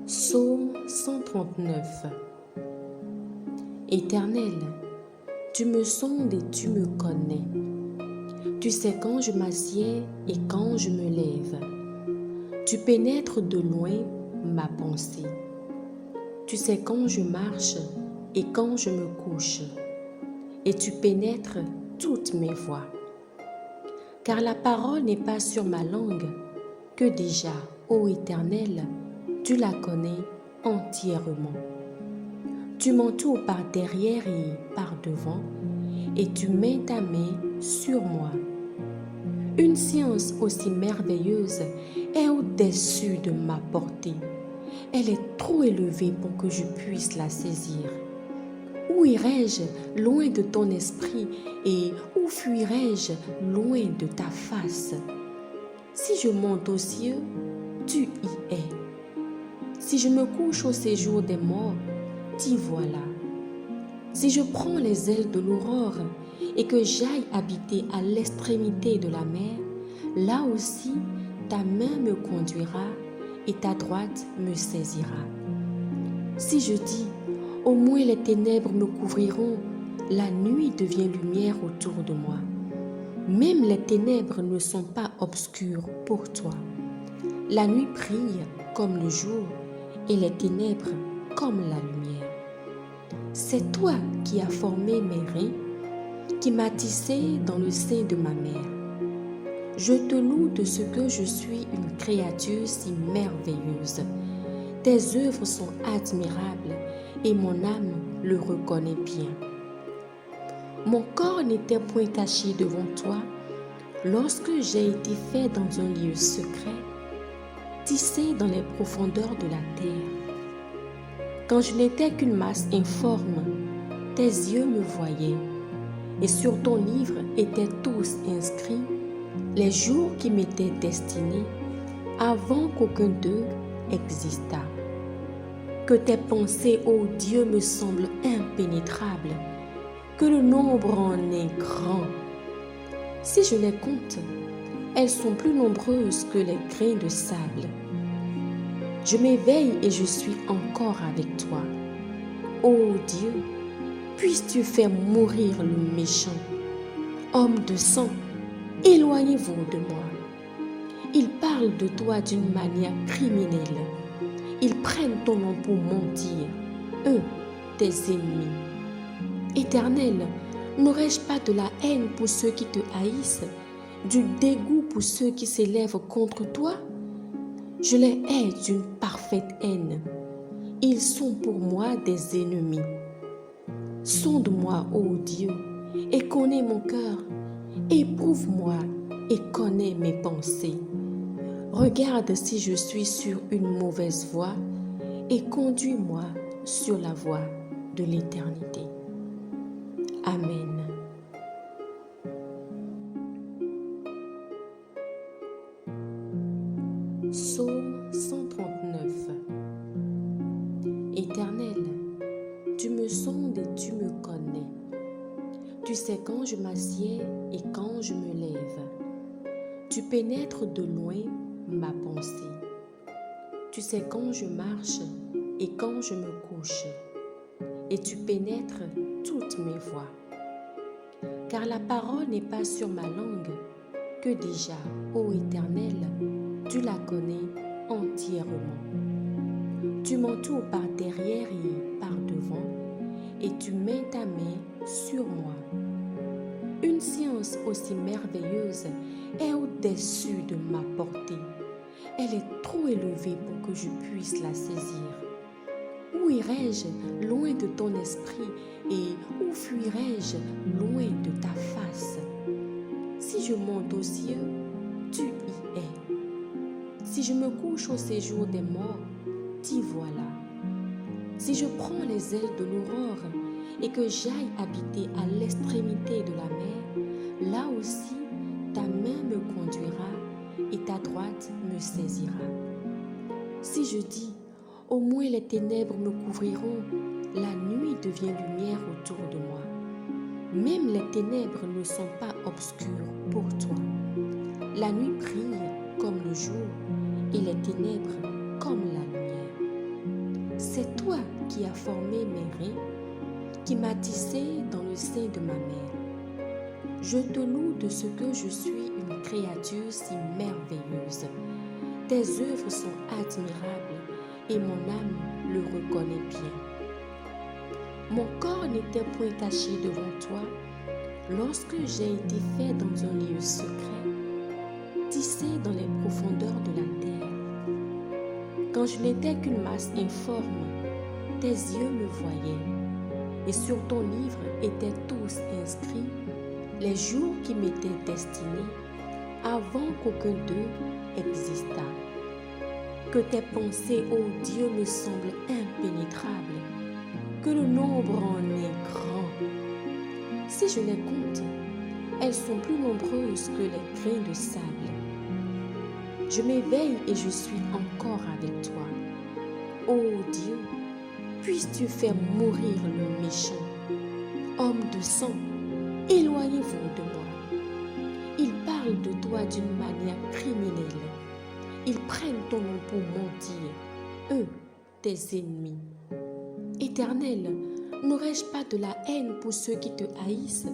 Psaume 139. Éternel, tu me sondes et tu me connais. Tu sais quand je m'assieds et quand je me lève. Tu pénètres de loin ma pensée. Tu sais quand je marche et quand je me couche. Et tu pénètres toutes mes voies. Car la parole n'est pas sur ma langue, que déjà, ô Éternel, tu la connais entièrement. Tu m'entoures par derrière et par devant, et tu mets ta main sur moi. Une science aussi merveilleuse est au-dessus de ma portée. Elle est trop élevée pour que je puisse la saisir. Où irai-je loin de ton esprit et où fuirai-je loin de ta face? Si je monte aux cieux, tu y es. Si je me couche au séjour des morts, t'y voilà. Si je prends les ailes de l'aurore et que j'aille habiter à l'extrémité de la mer, là aussi ta main me conduira et ta droite me saisira. Si je dis, au moins les ténèbres me couvriront, la nuit devient lumière autour de moi. Même les ténèbres ne sont pas obscures pour toi. La nuit brille comme le jour et les ténèbres comme la lumière. C'est toi qui as formé mes reins, qui m'as tissé dans le sein de ma mère. Je te loue de ce que je suis une créature si merveilleuse. Tes œuvres sont admirables et mon âme le reconnaît bien. Mon corps n'était point caché devant toi lorsque j'ai été fait dans un lieu secret, tissé dans les profondeurs de la terre. Quand je n'étais qu'une masse informe, tes yeux me voyaient, et sur ton livre étaient tous inscrits les jours qui m'étaient destinés avant qu'aucun d'eux existât. Que tes pensées, ô Dieu, me semblent impénétrables, que le nombre en est grand. Si je les compte, elles sont plus nombreuses que les grains de sable. Je m'éveille et je suis encore avec toi. Ô Dieu, puisses-tu faire mourir le méchant. Homme de sang, éloignez-vous de moi. Ils parlent de toi d'une manière criminelle. Ils prennent ton nom pour mentir, eux, tes ennemis. Éternel, n'aurais-je pas de la haine pour ceux qui te haïssent, du dégoût pour ceux qui s'élèvent contre toi? Je les hais d'une parfaite haine. Ils sont pour moi des ennemis. Sonde-moi, ô Dieu, et connais mon cœur. Éprouve-moi et connais mes pensées. Regarde si je suis sur une mauvaise voie et conduis-moi sur la voie de l'éternité. Amen. Psaume 139. Éternel, tu me sondes et tu me connais. Tu sais quand je m'assieds et quand je me lève. Tu pénètres de loin ma pensée. Tu sais quand je marche et quand je me couche. Et tu pénètres toutes mes voies. Car la parole n'est pas sur ma langue, que déjà, ô Éternel, tu la connais entièrement. Tu m'entoures par derrière et par devant, et tu mets ta main sur moi. Une science aussi merveilleuse est au-dessus de ma portée. Elle est trop élevée pour que je puisse la saisir. Où irai-je loin de ton esprit et où fuirai-je loin de ta face? Si je monte aux cieux, tu y es. Si je me couche au séjour des morts, t'y voilà. Si je prends les ailes de l'aurore et que j'aille habiter à l'extrémité de la mer, là aussi ta main me conduira et ta droite me saisira. Si je dis, au moins les ténèbres me couvriront, la nuit devient lumière autour de moi. Même les ténèbres ne sont pas obscures pour toi. La nuit brille comme le jour et les ténèbres comme la lumière. qui a formé mes reins, qui m'a tissé dans le sein de ma mère. Je te loue de ce que je suis une créature si merveilleuse. Tes œuvres sont admirables et mon âme le reconnaît bien. Mon corps n'était point caché devant toi lorsque j'ai été fait dans un lieu secret, tissé dans les profondeurs de la terre. Quand je n'étais qu'une masse informe, tes yeux me voyaient, et sur ton livre étaient tous inscrits les jours qui m'étaient destinés avant qu'aucun d'eux existât. Que tes pensées, ô Dieu, me semblent impénétrables, que le nombre en est grand. Si je les compte, elles sont plus nombreuses que les grains de sable. Je m'éveille et je suis encore avec toi. Ô Dieu, puisses-tu faire mourir le méchant. Homme de sang, éloignez-vous de moi. Ils parlent de toi d'une manière criminelle. Ils prennent ton nom pour mentir, eux, tes ennemis. Éternel, n'aurais-je pas de la haine pour ceux qui te haïssent,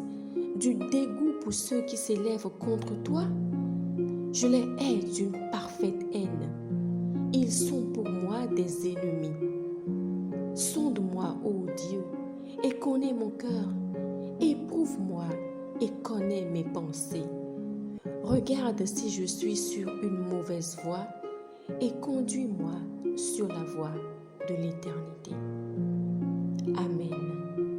du dégoût pour ceux qui s'élèvent contre toi? Je les hais d'une parfaite haine. Ils sont pour moi des ennemis. Sonde-moi, ô Dieu, et connais mon cœur. Éprouve-moi et connais mes pensées. Regarde si je suis sur une mauvaise voie et conduis-moi sur la voie de l'éternité. Amen.